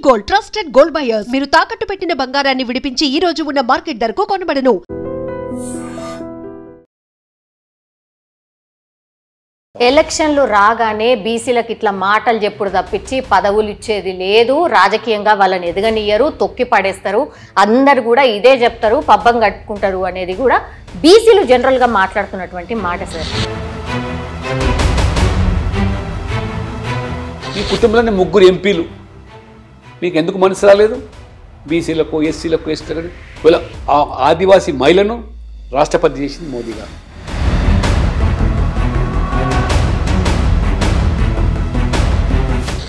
Gold trusted gold buyers. మీరు తాకట్టు పెట్టిన బంగారాన్ని విడిపించి ఈ రోజు ఉన్న మార్కెట్ ధరకు కొనబడను. ఎలక్షన్లు రాగానే బీసీలకు ఇట్లా మాటలు చెప్పుడు తప్పించి పదవులు ఇచ్చేది లేదు. రాజకీయంగా వాళ్ళని ఎదగనియ్యరు, తొక్కి పడేస్తారు. అందరు కూడా ఇదే చెప్తారు, పబ్బం కట్టుకుంటారు అనేది కూడా బీసీలు జనరల్గా మాట్లాడుతున్నటువంటి మాట సార్. ఈ కుటుంబంలోని ముగ్గురు ఎంపీలు మీకు ఎందుకు మనసు రాలేదు? బీసీలకు, ఎస్సీలకు, ఎస్టీలకు, వీళ్ళ ఆదివాసీ మహిళను రాష్ట్రపతి చేసింది మోదీ గారు.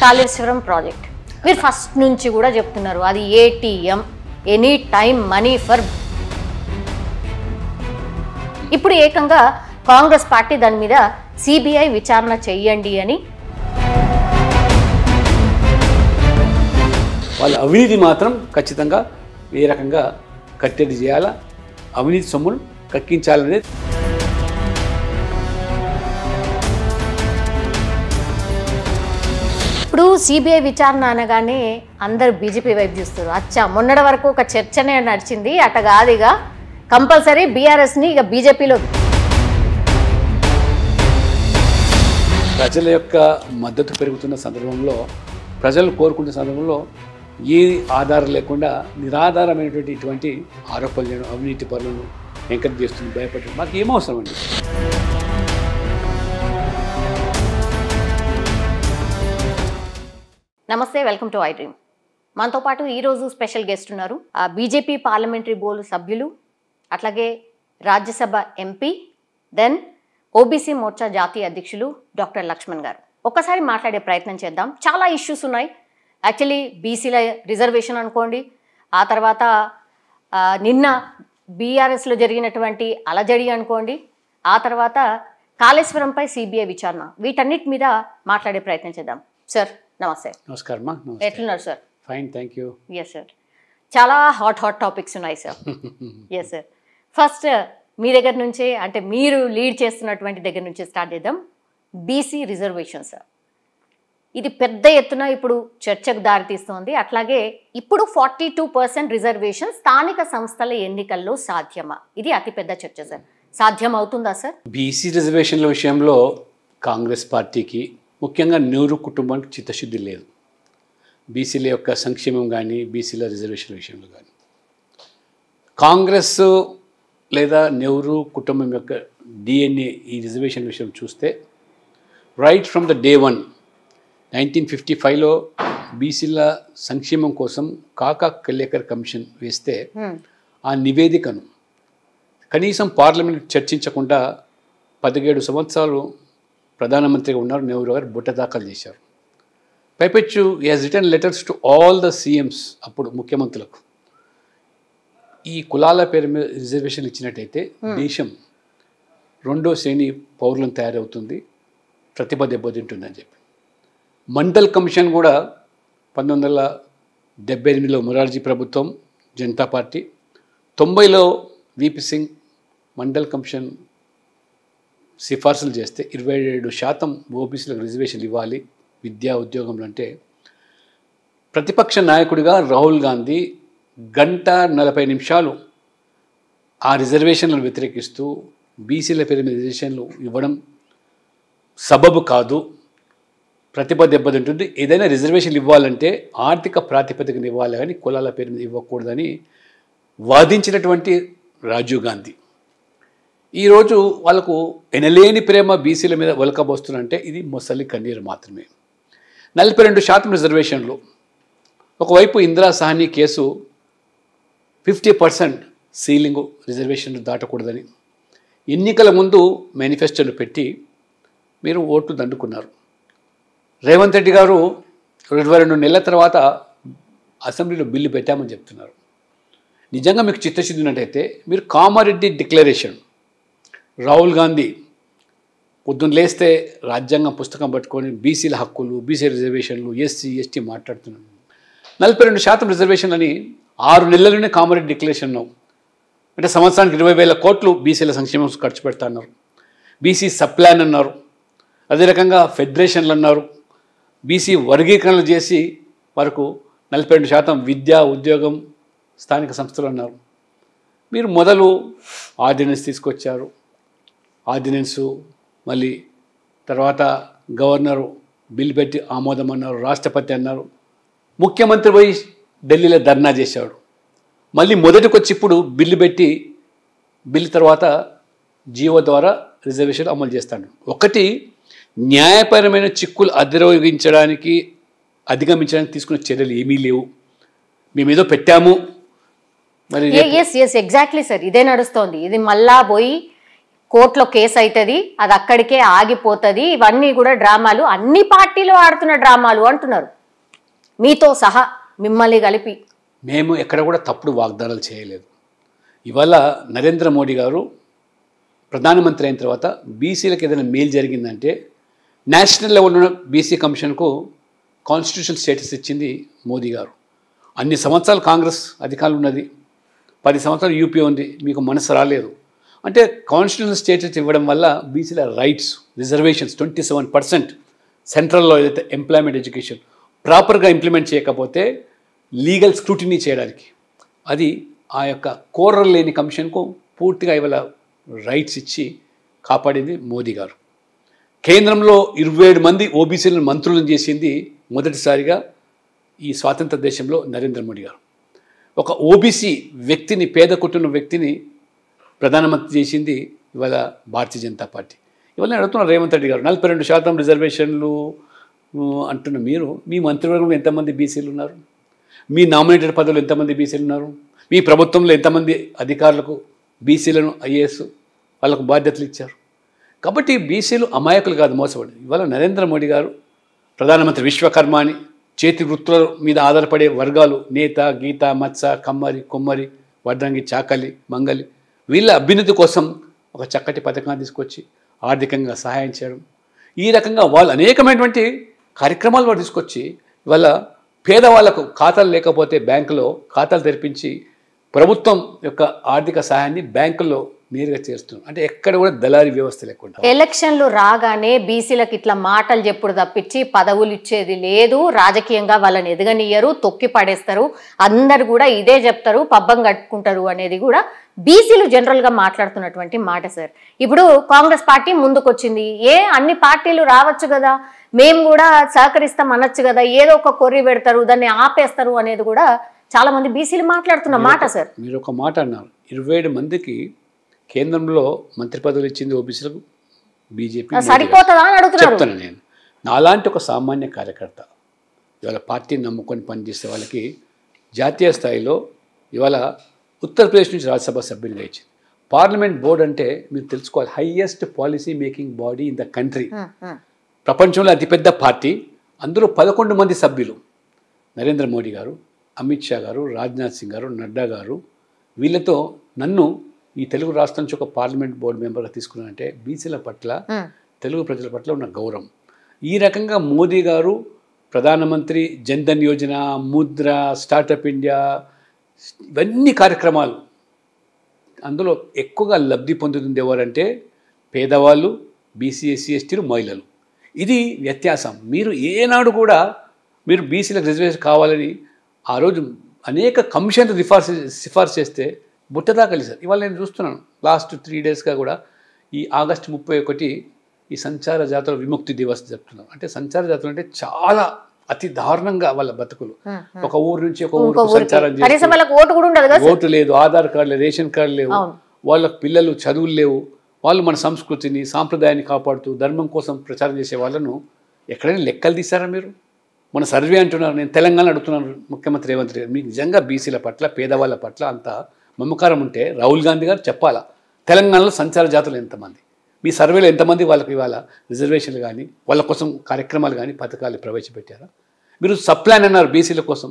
కాళేశ్వరం ప్రాజెక్ట్ మీరు ఫస్ట్ నుంచి కూడా చెప్తున్నారు, అది ATM, any time money for. ఇప్పుడు ఏకంగా కాంగ్రెస్ పార్టీ దాని మీద సిబిఐ విచారణ చెయ్యండి అని. వాళ్ళ అవినీతి మాత్రం ఖచ్చితంగా ఏ రకంగా కట్టడి చేయాలా, అవినీతి సొమ్మును కక్కించాలనేది. ఇప్పుడు సిబిఐ విచారణ అనగానే అందరు బీజేపీ వైపు చూస్తారు. అచ్చా, మొన్నటి వరకు ఒక చర్చనే నడిచింది, అట కాదు ఇక కంపల్సరీ బీఆర్ఎస్ని ఇక బీజేపీలో. ప్రజల యొక్క మద్దతు పెరుగుతున్న సందర్భంలో, ప్రజలు కోరుకునే సందర్భంలో ఏ ఆధారం లేకుండా నిరాధారమైనటువంటి ఇటువంటి ఆరోపణలు చేయడం, అవినీతి పనులను ఎంకరేజ్ చేస్తుంది, భయపడడం మాకు ఏమవసరం అండి? నమస్తే, వెల్కమ్ టు ఐ డ్రీమ్. మనతో పాటు ఈరోజు స్పెషల్ గెస్ట్ ఉన్నారు, బీజేపీ పార్లమెంటరీ బోర్డు సభ్యులు, అట్లాగే Rajya Sabha MP, then OBC Morcha జాతీయ అధ్యక్షులు డాక్టర్ లక్ష్మణ్ గారు. ఒక్కసారి మాట్లాడే ప్రయత్నం చేద్దాం. చాలా ఇష్యూస్ ఉన్నాయి యాక్చువల్లీ. బీసీల రిజర్వేషన్ అనుకోండి, ఆ తర్వాత నిన్న బీఆర్ఎస్లో జరిగినటువంటి అలజడి అనుకోండి, ఆ తర్వాత కాళేశ్వరంపై సిబిఐ విచారణ, వీటన్నిటి మీద మాట్లాడే ప్రయత్నం చేద్దాం. సార్ నమస్తే. నమస్కారం. ఎట్లున్నారు sir? Fine, thank you. Yes sir, చాలా హాట్ టాపిక్స్ ఉన్నాయి సార్. ఎస్ సార్, ఫస్ట్ మీ దగ్గర నుంచే, అంటే మీరు లీడ్ చేస్తున్నటువంటి దగ్గర నుంచి స్టార్ట్ చేద్దాం. బీసీ రిజర్వేషన్ సార్, ఇది పెద్ద ఎత్తున ఇప్పుడు చర్చకు దారితీస్తోంది. అట్లాగే ఇప్పుడు 42% రిజర్వేషన్ స్థానిక సంస్థల ఎన్నికల్లో సాధ్యమా? ఇది అతిపెద్ద చర్చ సార్. సాధ్యం అవుతుందా సార్? బీసీ రిజర్వేషన్ల విషయంలో కాంగ్రెస్ పార్టీకి, ముఖ్యంగా నెహ్రూ కుటుంబానికి చిత్తశుద్ధి లేదు. బీసీల యొక్క సంక్షేమం కానీ, బీసీల రిజర్వేషన్ల విషయంలో కానీ కాంగ్రెస్ లేదా నెహ్రూ కుటుంబం యొక్క డిఎన్ఏ ఈ రిజర్వేషన్ విషయం చూస్తే, రైట్ ఫ్రమ్ ద డే 1 1955లో బీసీల సంక్షేమం కోసం కాకా కల్లేకర్ కమిషన్ వేస్తే ఆ నివేదికను కనీసం పార్లమెంట్ చర్చించకుండా 17 సంవత్సరాలు ప్రధానమంత్రిగా ఉన్నారు నెహ్రూ గారు, బుట్ట దాఖలు చేశారు. పైపెచ్చు he has written letters to all the CMs, అప్పుడు ముఖ్యమంత్రులకు. ఈ కులాల పేరు మీద రిజర్వేషన్ ఇచ్చినట్టయితే దేశం 2వ శ్రేణి పౌరులను తయారవుతుంది, ప్రతిభ దెబ్బతింటుందని చెప్పి. మండల్ కమిషన్ కూడా 1978లో మొరార్జీ ప్రభుత్వం, జనతా పార్టీ, 90లో విపి సింగ్ మండల్ కమిషన్ సిఫార్సులు చేస్తే 27% ఓబీసీలకు రిజర్వేషన్ ఇవ్వాలి విద్యా ఉద్యోగంలో. అంటే ప్రతిపక్ష నాయకుడిగా రాహుల్ గాంధీ 1:40 ఆ రిజర్వేషన్లను వ్యతిరేకిస్తూ బీసీల పేరు మీద రిజర్వేషన్లు ఇవ్వడం సబబు కాదు, ప్రతిభ దెబ్బతింటుంది, ఏదైనా రిజర్వేషన్లు ఇవ్వాలంటే ఆర్థిక ప్రాతిపదికన ఇవ్వాలి కానీ కులాల పేరు మీద ఇవ్వకూడదని వాదించినటువంటి రాజీవ్ గాంధీ ఈరోజు వాళ్ళకు ఎనలేని ప్రేమ బీసీల మీద ఒలకబోస్తుందంటే ఇది మొసలి కన్నీరు మాత్రమే. 42% రిజర్వేషన్లు, ఒకవైపు ఇందిరా సాహ్ని కేసు 50% సీలింగు రిజర్వేషన్లు దాటకూడదని ఎన్నికల ముందు మేనిఫెస్టోలు పెట్టి మీరు ఓట్లు దండుకున్నారు. రేవంత్ రెడ్డి గారు 22 నెలల తర్వాత అసెంబ్లీలో బిల్లు పెట్టామని చెప్తున్నారు. నిజంగా మీకు చిత్తశుద్ధి ఉన్నట్టయితే మీరు కామారెడ్డి డిక్లరేషన్, రాహుల్ గాంధీ పొద్దున్న లేస్తే రాజ్యాంగం పుస్తకం పట్టుకొని బీసీల హక్కులు, బీసీ రిజర్వేషన్లు, ఎస్సీ ఎస్టీ మాట్లాడుతున్నాను. 42% రిజర్వేషన్ అని 6 నెలల్లోనే కామారెడ్డి డిక్లరేషన్ అన్నావు. అంటే సంవత్సరానికి 20,000 కోట్లు బీసీల సంక్షేమం ఖర్చు పెడతా అన్నారు. బీసీ సప్లాన్ అన్నారు, అదే రకంగా ఫెడరేషన్లు అన్నారు, బీసీ వర్గీకరణలు చేసి వరకు 42% విద్య ఉద్యోగం స్థానిక సంస్థలు అన్నారు. మీరు మొదలు ఆర్డినెన్స్ తీసుకొచ్చారు, ఆర్డినెన్సు మళ్ళీ తర్వాత గవర్నరు బిల్ పెట్టి ఆమోదం అన్నారు, రాష్ట్రపతి అన్నారు, ముఖ్యమంత్రి పోయి ఢిల్లీలో ధర్నా చేశాడు, మళ్ళీ మొదటికొచ్చి ఇప్పుడు బిల్లు పెట్టి బిల్ తర్వాత జీవో ద్వారా రిజర్వేషన్ అమలు చేస్తాడు. ఒకటి న్యాయపరమైన చిక్కులు అధిగమించడానికి తీసుకున్న చర్యలు ఏమీ లేవు. మేమేదో పెట్టాము మరి ఎగ్జాక్ట్లీ సార్, ఇదే నడుస్తోంది. ఇది మళ్ళా పోయి కోర్టులో కేసు అవుతుంది, అది అక్కడికే ఆగిపోతుంది. ఇవన్నీ కూడా డ్రామాలు, అన్ని పార్టీలు ఆడుతున్న డ్రామాలు అంటున్నారు, మీతో సహా మిమ్మల్ని కలిపి. మేము ఎక్కడ కూడా తప్పుడు వాగ్దానాలు చేయలేదు. ఇవాళ నరేంద్ర మోడీ గారు ప్రధానమంత్రి అయిన తర్వాత బీసీలకు ఏదైనా మేలు జరిగిందంటే నేషనల్ లెవెల్లో ఉన్న బీసీ కమిషన్కు కాన్స్టిట్యూషన్ స్టేటస్ ఇచ్చింది మోదీ గారు. అన్ని సంవత్సరాలు కాంగ్రెస్ అధికారులు ఉన్నది, 10 సంవత్సరాలు యూపీ ఉంది, మీకు మనసు రాలేదు అంటే కాన్స్టిట్యూషన్ స్టేటస్ ఇవ్వడం వల్ల బీసీల రైట్స్ రిజర్వేషన్స్ 27% సెంట్రల్లో ఏదైతే ఎంప్లాయ్మెంట్ ఎడ్యుకేషన్ ప్రాపర్గా ఇంప్లిమెంట్ చేయకపోతే లీగల్ స్క్రూటినీ చేయడానికి అది ఆ యొక్క కోరలు లేని కమిషన్కు పూర్తిగా ఇవాళ రైట్స్ ఇచ్చి కాపాడింది మోదీ గారు. కేంద్రంలో 27 మంది ఓబీసీలను మంత్రులను చేసింది మొదటిసారిగా ఈ స్వాతంత్ర దేశంలో నరేంద్ర మోడీ గారు. ఒక ఓబీసీ వ్యక్తిని, పేద కుటుంబ వ్యక్తిని ప్రధానమంత్రి చేసింది ఇవాళ భారతీయ జనతా పార్టీ. ఇవాళ నేను అడుగుతున్నా రేవంత్ రెడ్డి గారు 42% రిజర్వేషన్లు అంటున్న మీరు, మీ మంత్రివర్గంలో ఎంతమంది బీసీలు ఉన్నారు? మీ నామినేటెడ్ పదవులు ఎంతమంది బీసీలు ఉన్నారు? మీ ప్రభుత్వంలో ఎంతమంది అధికారులకు బీసీలను ఐఏఎస్ వాళ్ళకు బాధ్యతలు ఇచ్చారు? కాబట్టి బీసీలు అమాయకులు కాదు, మోసపడి. ఇవాళ నరేంద్ర మోడీ గారు ప్రధానమంత్రి విశ్వకర్మ అని చేతి వృత్తుల మీద ఆధారపడే వర్గాలు, నేత, గీత, మత్స, కమ్మరి, కొమ్మరి, వడ్రంగి, చాకలి, మంగలి, వీళ్ళ అభ్యున్నతి కోసం ఒక చక్కటి పథకాన్ని తీసుకొచ్చి ఆర్థికంగా సహాయం చేయడం, ఈ రకంగా వాళ్ళు అనేకమైనటువంటి కార్యక్రమాలు వారు తీసుకొచ్చి ఇవాళ పేదవాళ్లకు ఖాతాలు లేకపోతే బ్యాంకులో ఖాతాలు తెరిపించి ప్రభుత్వం యొక్క ఆర్థిక సహాయాన్ని బ్యాంకుల్లో నేరుగా చేస్తున్నారు. అంటే ఎక్కడ కూడా దళారీ వ్యవస్థ లేకుండా. ఎలక్షన్లు రాగానే బీసీలకు ఇట్లా మాటలు చెప్పుడు తప్పించి పదవులు ఇచ్చేది లేదు, రాజకీయంగా వాళ్ళని ఎదగనియ్యరు, తొక్కి పడేస్తారు, అందరు కూడా ఇదే చెప్తారు, పబ్బం కట్టుకుంటారు అనేది కూడా బీసీలు జనరల్గా మాట్లాడుతున్నటువంటి మాట సార్. ఇప్పుడు కాంగ్రెస్ పార్టీ ముందుకొచ్చింది, అన్ని పార్టీలు రావచ్చు కదా, మేము కూడా సహకరిస్తాం అనొచ్చు కదా, ఏదో ఒక కొర్రి పెడతారు, దాన్ని ఆపేస్తారు అనేది కూడా చాలా మంది బీసీలు మాట్లాడుతున్న మాట సార్. మీరు ఒక మాట అన్నారు, 27 మందికి కేంద్రంలో మంత్రి పదవులు ఇచ్చింది ఓబీసీలకు బీజేపీ, సరిపోతుందా అని అడుగుతున్నారు. చెప్తాను నేను, నాలాంటి ఒక సామాన్య కార్యకర్త ఇవాళ పార్టీని నమ్ముకొని పనిచేసే వాళ్ళకి జాతీయ స్థాయిలో ఇవాళ ఉత్తరప్రదేశ్ నుంచి రాజ్యసభ సభ్యునిగా ఇచ్చింది. పార్లమెంట్ బోర్డు అంటే మీరు తెలుసుకోవాలి, highest policy making body in the country, ప్రపంచంలో అతిపెద్ద పార్టీ. అందులో 11 మంది సభ్యులు, నరేంద్ర మోడీ గారు, అమిత్ షా గారు, రాజ్నాథ్ సింగ్ గారు, నడ్డా గారు, వీళ్ళతో నన్ను ఈ తెలుగు రాష్ట్రం నుంచి ఒక పార్లమెంట్ బోర్డు మెంబర్గా తీసుకున్నానంటే బీసీల పట్ల, తెలుగు ప్రజల పట్ల ఉన్న గౌరవం. ఈ రకంగా మోదీ గారు ప్రధానమంత్రి, జన్ధన్ యోజన, ముద్ర, స్టార్టప్ ఇండియా, ఇవన్నీ కార్యక్రమాలు, అందులో ఎక్కువగా లబ్ధి పొందుతుంది ఎవరంటే పేదవాళ్ళు, బీసీ, ఎస్సీ, ఎస్టీలు, మహిళలు. ఇది వ్యత్యాసం. మీరు ఏనాడు కూడా మీరు బీసీలకు రిజర్వేషన్ కావాలని ఆ రోజు అనేక కమిషన్లు సిఫార్సు చేస్తే బుట్టదాకా కలిసారు. ఇవాళ నేను చూస్తున్నాను లాస్ట్ 3 డేస్గా కూడా ఈ ఆగస్టు 31 ఈ సంచార జాతుల విముక్తి దివస్ జరుపుతున్నారు. అంటే సంచార జాతులు అంటే చాలా అతి దారుణంగా వాళ్ళ బతుకులు, ఒక ఊరు నుంచి ఒక ఊరు సంచారం చేసి, ఓటు లేదు, ఆధార్ కార్డు లేదు, రేషన్ కార్డు లేవు, వాళ్ళకు పిల్లలు చదువులు లేవు, వాళ్ళు మన సంస్కృతిని, సాంప్రదాయాన్ని కాపాడుతూ ధర్మం కోసం ప్రచారం చేసే వాళ్ళను ఎక్కడైనా లెక్కలు తీశారా మీరు? మన సర్వే అంటున్నారు, నేను తెలంగాణ అడుగుతున్నాను ముఖ్యమంత్రి రేవంత్ రెడ్డి, మీకు నిజంగా బీసీల పట్ల, పేదవాళ్ళ పట్ల అంత మమకారం ఉంటే రాహుల్ గాంధీ గారు చెప్పాలా, తెలంగాణలో సంచార జాతులు ఎంతమంది, మీ సర్వేలో ఎంతమంది వాళ్ళకి ఇవాళ రిజర్వేషన్లు కానీ వాళ్ళ కోసం కార్యక్రమాలు కానీ పథకాలు ప్రవేశపెట్టారా? మీరు సప్లాన్ అన్నారు బీసీల కోసం,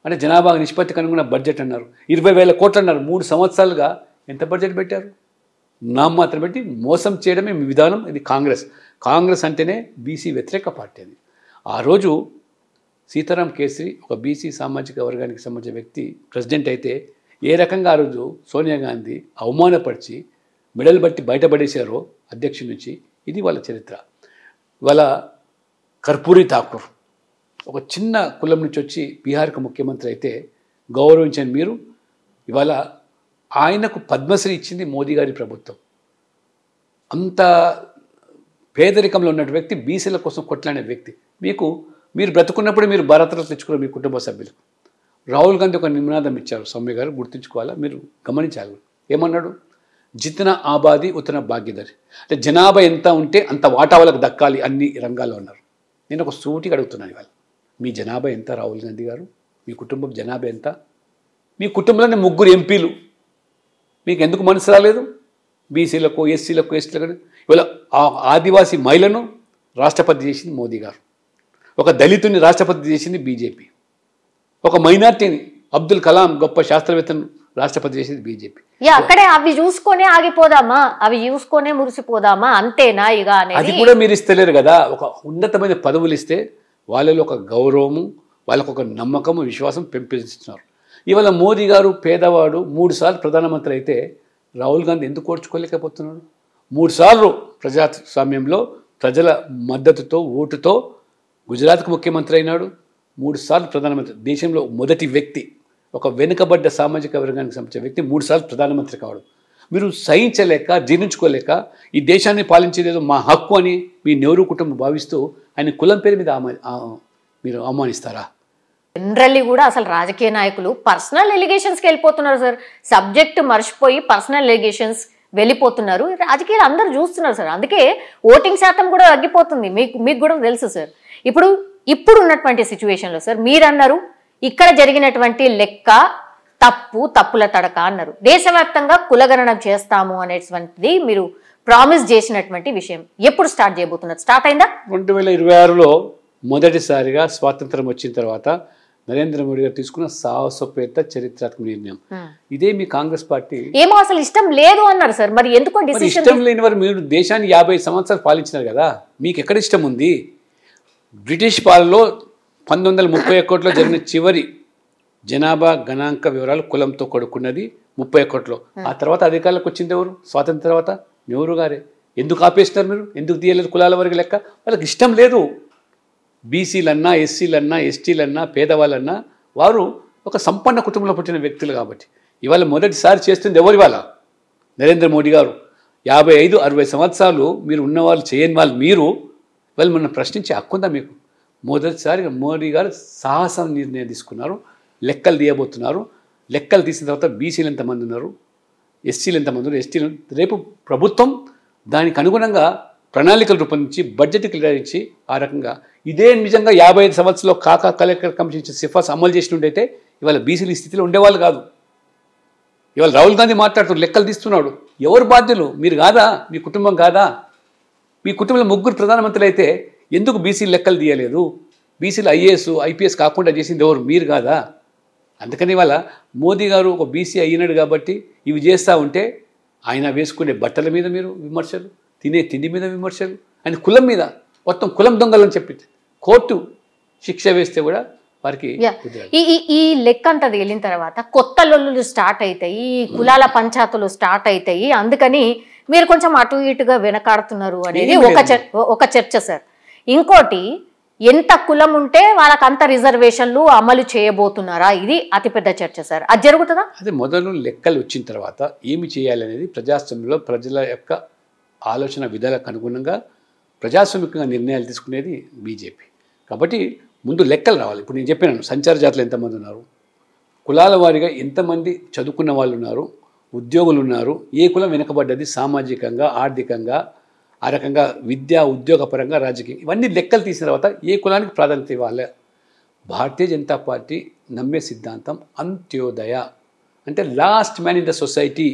అంటే జనాభా నిష్పత్తికి అనుగుణ బడ్జెట్ అన్నారు, 20,000 కోట్లు అన్నారు. 3 సంవత్సరాలుగా ఎంత బడ్జెట్ పెట్టారు? నామమాత్రం పెట్టి మోసం చేయడమే మీ విధానం. ఇది కాంగ్రెస్ అంటేనే బీసీ వ్యతిరేక పార్టీ. అది ఆ రోజు సీతారాం కేసరి ఒక బీసీ సామాజిక వర్గానికి సంబంధించిన వ్యక్తి ప్రెసిడెంట్ అయితే ఏ రకంగా ఆ రోజు సోనియా గాంధీ అవమానపరిచి మెడలు బట్టి బయటపడేశారో అధ్యక్షుడి నుంచి, ఇది వాళ్ళ చరిత్ర. వాళ్ళ కర్పూరి ఠాకూర్ ఒక చిన్న కులం నుంచి వచ్చి బీహార్కు ముఖ్యమంత్రి అయితే గౌరవించని మీరు ఇవాళ ఆయనకు పద్మశ్రీ ఇచ్చింది మోదీ గారి ప్రభుత్వం. అంత పేదరికంలో ఉన్న వ్యక్తి, బీసీల కోసం కొట్లాడే వ్యక్తి. మీరు బ్రతుకున్నప్పుడు మీరు భారతరత్న తెచ్చుకున్న మీ కుటుంబ సభ్యులు. రాహుల్ గాంధీ ఒక నినాదం ఇచ్చారు, సౌమ్య గారు గుర్తుంచుకోవాలా, మీరు గమనించాలి. ఏమన్నాడు? జితన ఆబాది ఉతన భాగ్యదారి, అంటే జనాభా ఎంత ఉంటే అంత వాటా వాళ్ళకు దక్కాలి అన్ని రంగాల్లో అన్నారు. నేను ఒక సూటిగా అడుగుతున్నాను ఇవాళ, మీ జనాభా ఎంత రాహుల్ గాంధీ గారు? మీ కుటుంబం జనాభా ఎంత? మీ కుటుంబంలోనే 3 ఎంపీలు, మీకు ఎందుకు మనసు రాలేదు? బీసీలకు, ఎస్సీలకు, ఎస్టీలకు. ఇవాళ ఆదివాసీ మహిళను రాష్ట్రపతి చేసింది మోదీ గారు, ఒక దళితుని రాష్ట్రపతి చేసింది బీజేపీ, ఒక మైనార్టీని అబ్దుల్ కలాం గొప్ప శాస్త్రవేత్తను రాష్ట్రపతి చేసింది బీజేపీ. అక్కడే అవి చూసుకొనే ఆగిపోదామా, అవి చూసుకొనే మురిసిపోదామా, అంతేనా ఇక అనేది? అది కూడా మీరు ఇస్తలేరు కదా. ఒక ఉన్నతమైన పదవులు ఇస్తే వాళ్ళలో ఒక గౌరవము, వాళ్ళకు ఒక నమ్మకము, విశ్వాసం పెంపొందిస్తున్నారు. ఇవాళ మోదీ గారు పేదవాడు 3 సార్లు ప్రధానమంత్రి అయితే రాహుల్ గాంధీ ఎందుకు ఓర్చుకోలేకపోతున్నాడు? 3 సార్లు ప్రజాస్వామ్యంలో ప్రజల మద్దతుతో, ఓటుతో గుజరాత్కు ముఖ్యమంత్రి అయినాడు. 3 సార్లు ప్రధానమంత్రి. దేశంలో మొదటి వ్యక్తి, ఒక వెనుకబడ్డ సామాజిక వర్గానికి సంబంధించిన వ్యక్తి 3 సార్లు ప్రధానమంత్రి కావడం మీరు సహించలేక, జీర్ణించుకోలేక ఈ దేశాన్ని పాలించేదేదో మా హక్కు అని మీ నెహ్రూ కుటుంబం భావిస్తూ ఆయన కులం పేరు మీద మీరు అవమానిస్తారా? జనరల్లీ కూడా అసలు రాజకీయ నాయకులు పర్సనల్ ఎలిగేషన్స్కి వెళ్ళిపోతున్నారు సార్. సబ్జెక్ట్ మర్చిపోయి పర్సనల్ ఎలిగేషన్స్ వెళ్ళిపోతున్నారు. రాజకీయాలు అందరూ చూస్తున్నారు సార్. అందుకే ఓటింగ్ శాతం కూడా తగ్గిపోతుంది. మీకు కూడా తెలుసు సార్. ఇప్పుడు ఉన్నటువంటి సిచ్యువేషన్లో సార్ మీరు అన్నారు ఇక్కడ జరిగినటువంటి లెక్క తప్పుల తడక అన్నారు. దేశవ్యాప్తంగా కులగణన చేస్తాము అనేటువంటిది మీరు ప్రామిస్ చేసినటువంటి విషయం ఎప్పుడు స్టార్ట్ చేయబోతున్నారు? స్టార్ట్ అయిందా? 2026లో మొదటిసారిగా స్వాతంత్రం వచ్చిన తర్వాత నరేంద్ర మోడీ గారు తీసుకున్న సాహసోపేత చరిత్రాత్మక నిర్ణయం. ఇదే మీ కాంగ్రెస్ పార్టీ ఏమో అసలు ఇష్టం లేదు అన్నారు సార్. మరి ఎందుకో డిసిషన్ ఇష్టం లేని వారు మీరు దేశాన్ని 50 సంవత్సరాలు పాలించినారు కదా, మీకు ఎక్కడ ఇష్టం ఉంది? బ్రిటిష్ పాలనలో 1931లో జరిగిన చివరి జనాభా గణాంక వివరాలు కులంతో కొడుకున్నది 31లో. ఆ తర్వాత అధికారులకు వచ్చింది ఎవరు? స్వాతంత్రం తర్వాత నెహ్రూ గారే. ఎందుకు ఆపేస్తున్నారు మీరు? ఎందుకు తీయలేదు కులాల వరకు లెక్క? వాళ్ళకి ఇష్టం లేదు. బీసీలన్నా, ఎస్సీలన్నా, ఎస్టీలన్నా, పేదవాళ్ళన్నా వారు ఒక సంపన్న కుటుంబంలో పుట్టిన వ్యక్తులు కాబట్టి ఇవాళ మొదటిసారి చేస్తుంది ఎవరు? ఇవాళ నరేంద్ర మోడీ గారు. 55-60 సంవత్సరాలు మీరు ఉన్నవాళ్ళు, చేయని వాళ్ళు మీరు వాళ్ళు మనం ప్రశ్నించే హక్కు ఉందా మీకు? మొదటిసారిగా మోడీ గారు సాహసం నిర్ణయం తీసుకున్నారు. లెక్కలు తీయబోతున్నారు. లెక్కలు తీసిన తర్వాత బీసీలు ఎంతమంది ఉన్నారు, ఎస్సీలు ఎంతమంది ఉన్నారు, ఎస్టీలు. రేపు ప్రభుత్వం దానికి అనుగుణంగా ప్రణాళికలు రూపొందించి బడ్జెట్ కేటాయించి ఆ రకంగా ఇదే నిజంగా 55 సంవత్సరాల్లో కలెక్టర్ కమిషన్ సిఫార్సు అమలు చేసినట్టయితే ఇవాళ బీసీలు ఈ స్థితిలో ఉండేవాళ్ళు కాదు. ఇవాళ రాహుల్ గాంధీ మాట్లాడుతూ లెక్కలు తీస్తున్నాడు. ఎవరు బాధ్యులు? మీరు కాదా? మీ కుటుంబం కాదా? మీ కుటుంబంలో 3 ప్రధానమంత్రులు అయితే ఎందుకు బీసీలు లెక్కలు తీయలేదు? బీసీలు ఐఏఎస్, ఐపీఎస్ కాకుండా చేసింది ఎవరు? మీరు కాదా? అందుకని ఇవాళ మోదీ గారు ఒక బీసీ అయినాడు కాబట్టి ఇవి చేస్తూ ఉంటే ఆయన వేసుకునే బట్టల మీద మీరు విమర్శలు, తినే తిండి మీద విమర్శలు, ఆయన కులం మీద మొత్తం కులం దొంగలని చెప్పి కోర్టు శిక్ష వేస్తే కూడా వారికి ఈ లెక్క అంతా తేలిన తర్వాత కొత్త లొల్లులు స్టార్ట్ అవుతాయి, ఈ కులాల పంచాయతీలు స్టార్ట్ అవుతాయి. అందుకని మీరు కొంచెం అటు ఇటుగా వెనకాడుతున్నారు అనేది ఒక చర్చ సార్. ఇంకోటి, ఎంత కులం ఉంటే వాళ్ళకి అంత రిజర్వేషన్లు అమలు చేయబోతున్నారా? ఇది అతిపెద్ద చర్చ సార్. అది జరుగుతుందా? అదే మొదలు లెక్కలు వచ్చిన తర్వాత ఏమి చేయాలనేది ప్రజాస్వామ్యంలో ప్రజల యొక్క ఆలోచన విధాలకు అనుగుణంగా ప్రజాస్వామికంగా నిర్ణయాలు తీసుకునేది బీజేపీ. కాబట్టి ముందు లెక్కలు రావాలి. ఇప్పుడు నేను చెప్పినాను సంచార జాతులు ఎంతమంది ఉన్నారు, కులాల వారీగా ఎంతమంది చదువుకున్న వాళ్ళు ఉన్నారు, ఉద్యోగులు ఉన్నారు, ఏ కులం వెనుకబడ్డది సామాజికంగా, ఆర్థికంగా, ఆ రకంగా విద్యా ఉద్యోగపరంగా, రాజకీయం, ఇవన్నీ లెక్కలు తీసిన తర్వాత ఏ కులానికి ప్రాధాన్యత ఇవ్వాలి. భారతీయ జనతా పార్టీ నమ్మే సిద్ధాంతం అంత్యోదయ, అంటే last man in the society.